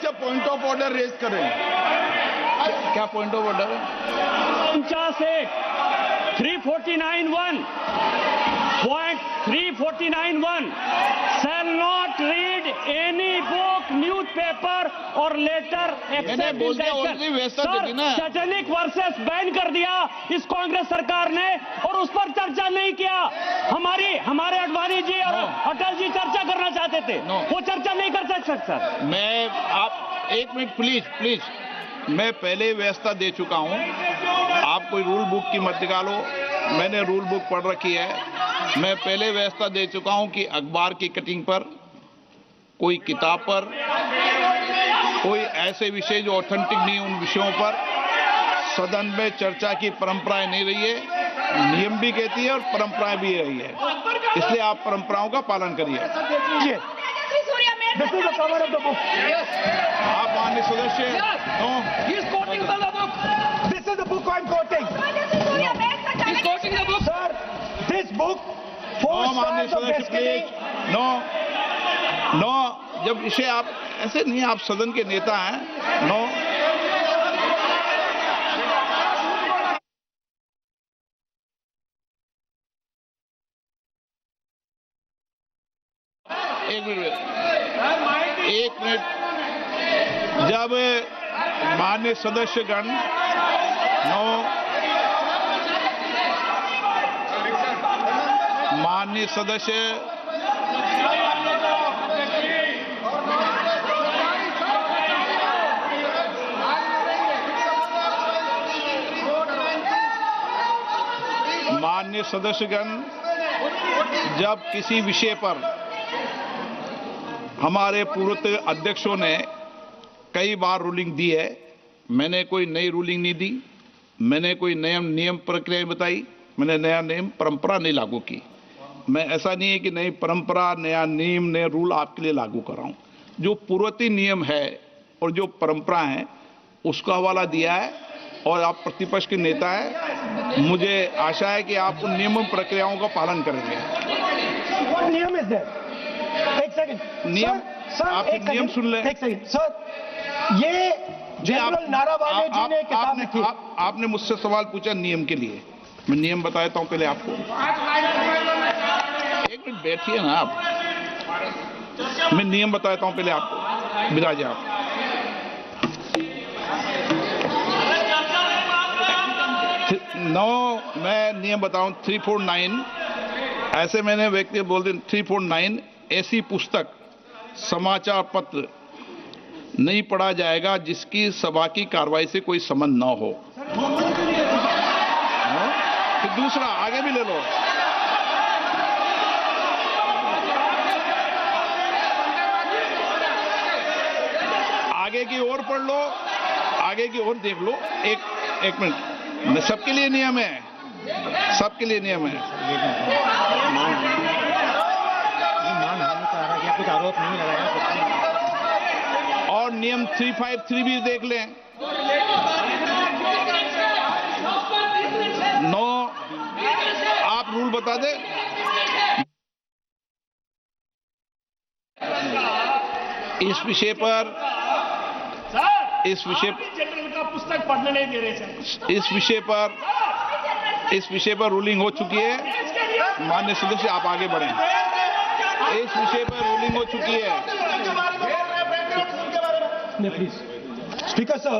से point of order raise करें। क्या पॉइंट ऑफ ऑर्डर है? 349(1) Point 349(1) shall not read any book, newspaper or letter except in session। Satanic versus ban कर दिया इस कांग्रेस सरकार ने और उस पर चर्चा नहीं किया। हमारे अडवाणी जी और अटल जी चर्चा करना चाहते थे, वो चर्चा नहीं कर सकते सर। मैं आप एक मिनट प्लीज, मैं पहले व्यवस्था दे चुका हूं। आप कोई रूल बुक की मत निकालो, मैंने रूल बुक पढ़ रखी है। मैं पहले व्यवस्था दे चुका हूं कि अखबार की कटिंग पर, कोई किताब पर, कोई ऐसे विषय जो ऑथेंटिक नहीं, उन विषयों पर सदन में चर्चा की परंपराएं नहीं रही है। नियम भी कहती है और परंपराएं भी रही है, इसलिए आप परंपराओं का पालन करिए। This is the cover of the book. Yes. आप माननीय सदस्य, no, He is quoting from the book. This is the book I am quoting. He is quoting the book. Sir, this book. No माननीय सदस्य please, no, जब इसे आप ऐसे नहीं, आप सदन के नेता हैं। नो, एक मिनट, जब माननीय सदस्यगण, माननीय सदस्य, माननीय सदस्यगण, जब किसी विषय पर हमारे पूर्व अध्यक्षों ने कई बार रूलिंग दी है, मैंने कोई नई रूलिंग नहीं दी, मैंने कोई नियम प्रक्रिया बताई, मैंने नया नियम परंपरा नहीं लागू की। मैं ऐसा नहीं है कि नई परंपरा, नया नियम, नया रूल आपके लिए लागू कर रहा हूं। जो पूर्ववर्ती नियम है और जो परंपरा है उसका हवाला दिया है, और आप प्रतिपक्ष के नेता हैं, मुझे आशा है कि आप उन नियम प्रक्रियाओं का पालन करेंगे। नियम is there? एक सेकंड, नियम, आप नियम सुन लें। एक सेकंड सर, ये जनरल नारावाले जी ने किताब लिखी। आपने मुझसे सवाल पूछा नियम के लिए, मैं नियम बताता हूं पहले आपको। एक मिनट बैठिए ना आप, मैं नियम बताता हूं पहले आपको। विराज आप, मैं नियम बताऊं 349, ऐसे मैंने व्यक्ति बोल दिया 349, ऐसी पुस्तक, समाचार पत्र नहीं पढ़ा जाएगा जिसकी सभा की कार्रवाई से कोई संबंध ना हो। फिर दूसरा आगे भी ले लो, आगे की ओर पढ़ लो, आगे की ओर देख लो। एक मिनट, सबके लिए नियम है, सबके लिए नियम है। कुछ आरोप नहीं लगाया, और नियम 353 भी देख लें। नो, आप रूल बता दे। इस विषय पर जनरल का पुस्तक पढ़ने नहीं दे रहे सर। इस विषय पर रूलिंग हो चुकी है। माननीय सदस्य, आप आगे बढ़ें। इस विषय पर रूलिंग हो चुकी है। Please speaker sir,